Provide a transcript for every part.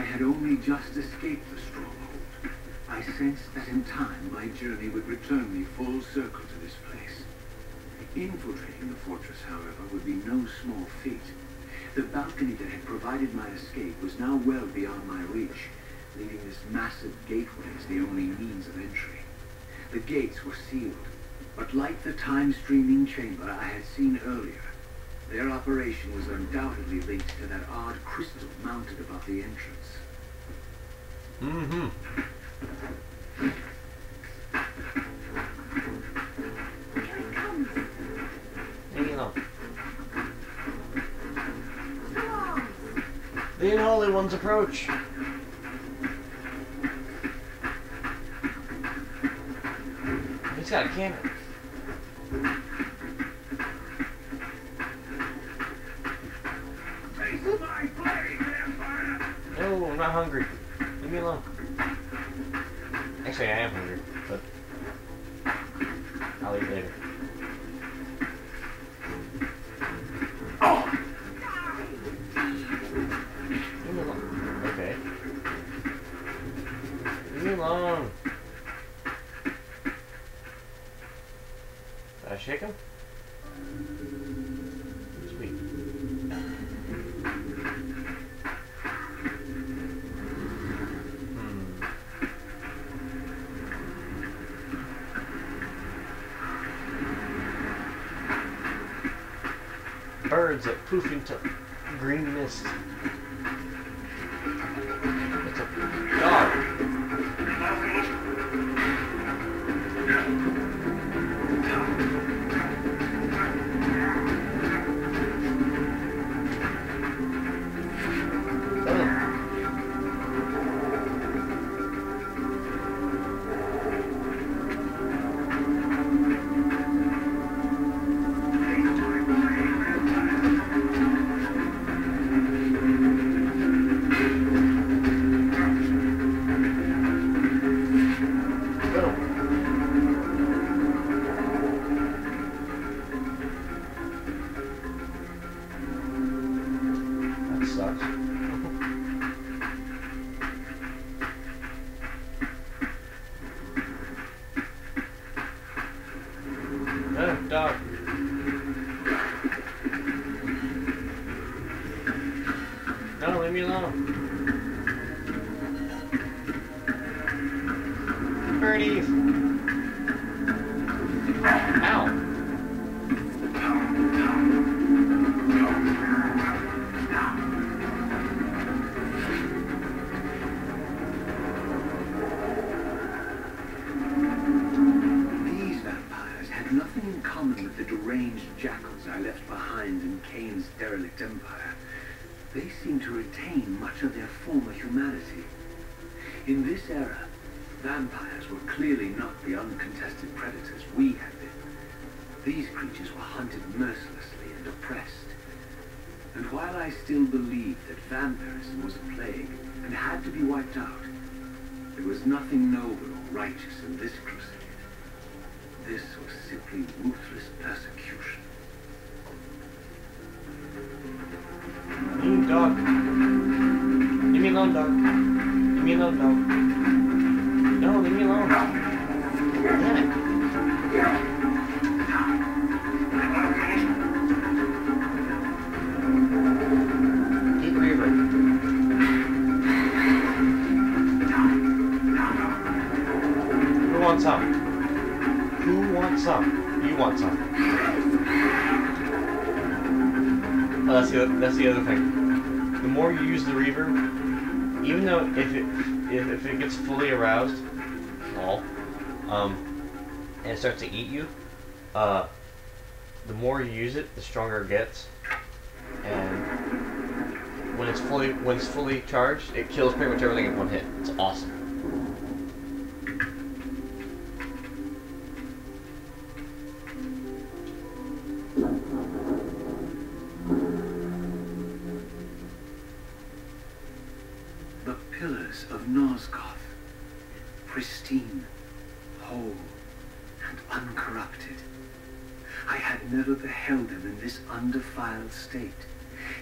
had only just escaped the stronghold, I sensed that in time my journey would return me full circle to this place. Infiltrating the fortress, however, would be no small feat. The balcony that had provided my escape was now well beyond my reach, leaving this massive gateway as the only means of entry. The gates were sealed, but like the time-streaming chamber I had seen earlier, their operation was undoubtedly linked to that odd crystal mounted above the entrance. Mm-hmm. Here it comes. Leave me alone. Come The unholy ones approach. He's got a cannon. No, I'm not hungry. Leave me alone. Actually, I am hungry, but I'll eat later. Leave me alone. Okay. Leave me alone. Did I shake him? Sweet. Birds that poof into green mist. It's a dog. Dog. No, leave me alone. Birdies. Ow. With the deranged jackals I left behind in Kain's derelict empire, they seem to retain much of their former humanity. In this era, vampires were clearly not the uncontested predators we had been. These creatures were hunted mercilessly and oppressed. And while I still believed that vampirism was a plague and had to be wiped out, there was nothing noble or righteous in this crusade. This was simply ruthless persecution. Dog. Leave me alone, dog. Leave me alone, dog. No, leave me alone. Damn it. Eat Reaver. Who wants some? Who wants some? You want some. Oh, that's the other thing. The more you use the Reaver, even though if it gets fully aroused, and it starts to eat you, the more you use it, the stronger it gets. And when it's fully charged, it kills pretty much everything in one hit. It's awesome. Pristine, whole, and uncorrupted. I had never beheld them in this undefiled state,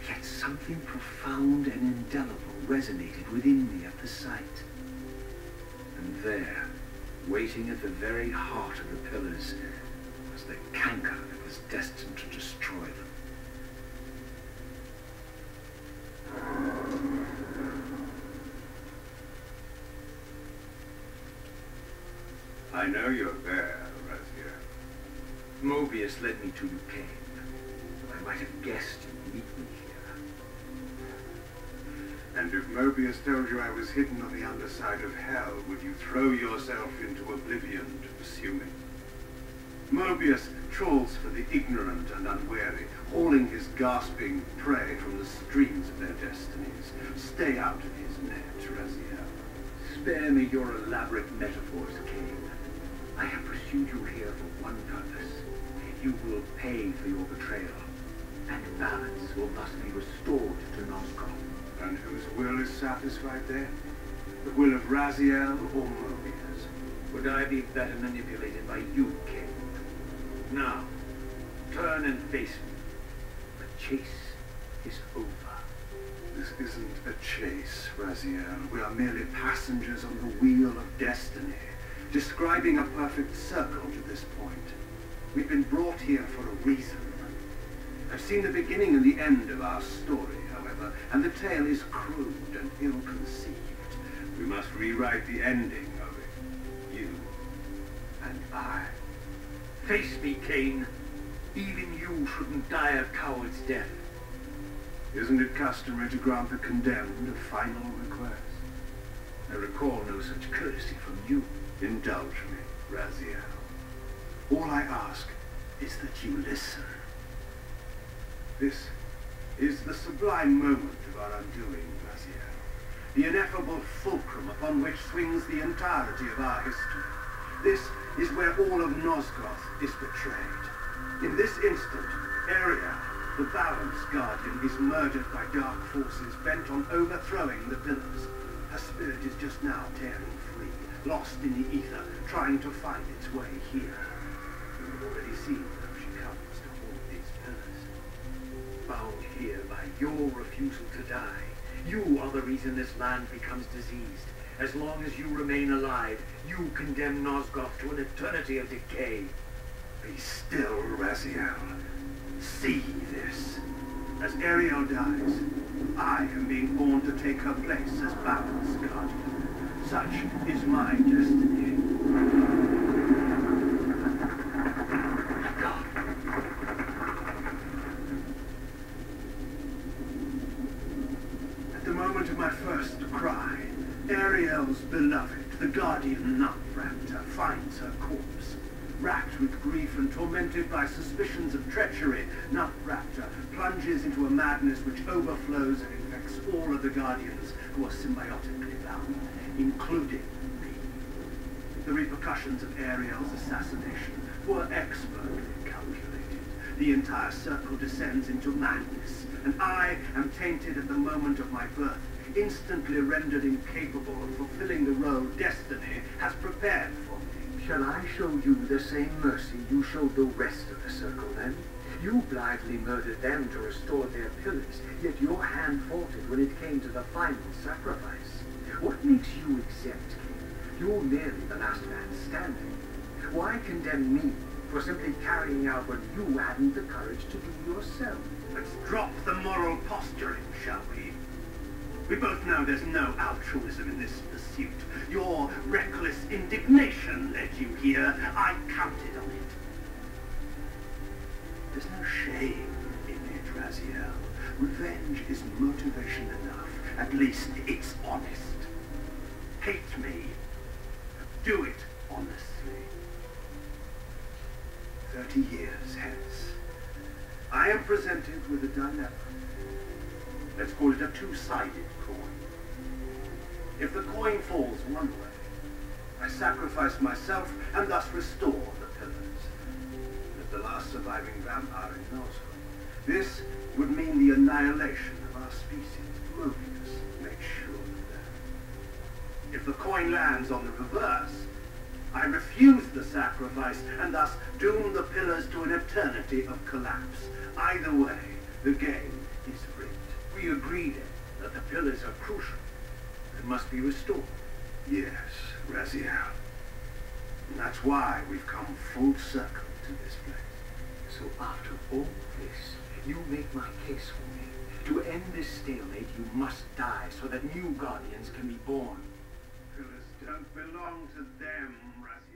Yet something profound and indelible resonated within me at the sight. And there, waiting at the very heart of the pillars, was the canker that was destined to destroy them. I know you're there, Reaver. Mobius led me to you, Kain. I might have guessed you'd meet me here. And if Mobius told you I was hidden on the underside of hell, would you throw yourself into oblivion to pursue me? Mobius trawls for the ignorant and unwary, hauling his gasping prey from the streams of their destinies. Stay out of his net, Reaver. Spare me your elaborate metaphors, Kain. I have pursued you here for one purpose. You will pay for your betrayal, and balance will thus be restored to Nosgoth. And whose will is satisfied there? The will of Raziel or Mobius? Would I be better manipulated by you, Kain? Now, turn and face me. The chase is over. This isn't a chase, Raziel. We are merely passengers on the wheel of destiny, describing a perfect circle to this point. We've been brought here for a reason. I've seen the beginning and the end of our story, however, and the tale is crude and ill-conceived. We must rewrite the ending of it. You and I. Face me, Kain. Even you shouldn't die a coward's death. Isn't it customary to grant the condemned a final request? I recall no such courtesy from you. Indulge me, Raziel. All I ask is that you listen. This is the sublime moment of our undoing, Raziel. The ineffable fulcrum upon which swings the entirety of our history. This is where all of Nosgoth is betrayed. In this instant, Ariel, the Balance Guardian, is murdered by dark forces bent on overthrowing the pillars. Her spirit is just now tearing free, lost in the ether, trying to find its way here. You've already seen how she comes to haunt these pillars. Bound here by your refusal to die. You are the reason this land becomes diseased. As long as you remain alive, you condemn Nosgoth to an eternity of decay. Be still, Raziel. See this. As Ariel dies, I am being born to take her place as Balance Guardian. Such is my destiny. At the moment of my first cry, Ariel's beloved, the Guardian Nutraptor, finds her corpse. Racked with grief and tormented by suspicions of treachery, Nutraptor plunges into a madness which overflows and infects all of the Guardians who are symbiotically bound, including me. The repercussions of Ariel's assassination were expertly calculated. The entire circle descends into madness, and I am tainted at the moment of my birth, instantly rendered incapable of fulfilling the role destiny has prepared for me. Shall I show you the same mercy you showed the rest of the circle, then? You blithely murdered them to restore their pillars, yet your hand faltered when it came to the final sacrifice. What makes you exempt, King? You're merely the last man standing. Why condemn me for simply carrying out what you hadn't the courage to do yourself? Let's drop the moral posturing, shall we? We both know there's no altruism in this pursuit. Your reckless indignation led you here. I counted on it. There's no shame in it, Raziel. Revenge is motivation enough. At least it's honest. Hate me. Do it honestly. 30 years hence, I am presented with a dilemma. Let's call it a two-sided coin. If the coin falls one way, I sacrifice myself and thus restore the pillars. As the last surviving vampire in Nosgoth, this would mean the annihilation of our species. Mobius makes sure of that. If the coin lands on the reverse, I refuse the sacrifice and thus doom the pillars to an eternity of collapse. Either way, the game is free. We agreed that the pillars are crucial and must be restored. Yes, Raziel. And that's why we've come full circle to this place. So after all this, you make my case for me. To end this stalemate, you must die so that new guardians can be born. Pillars don't belong to them, Raziel.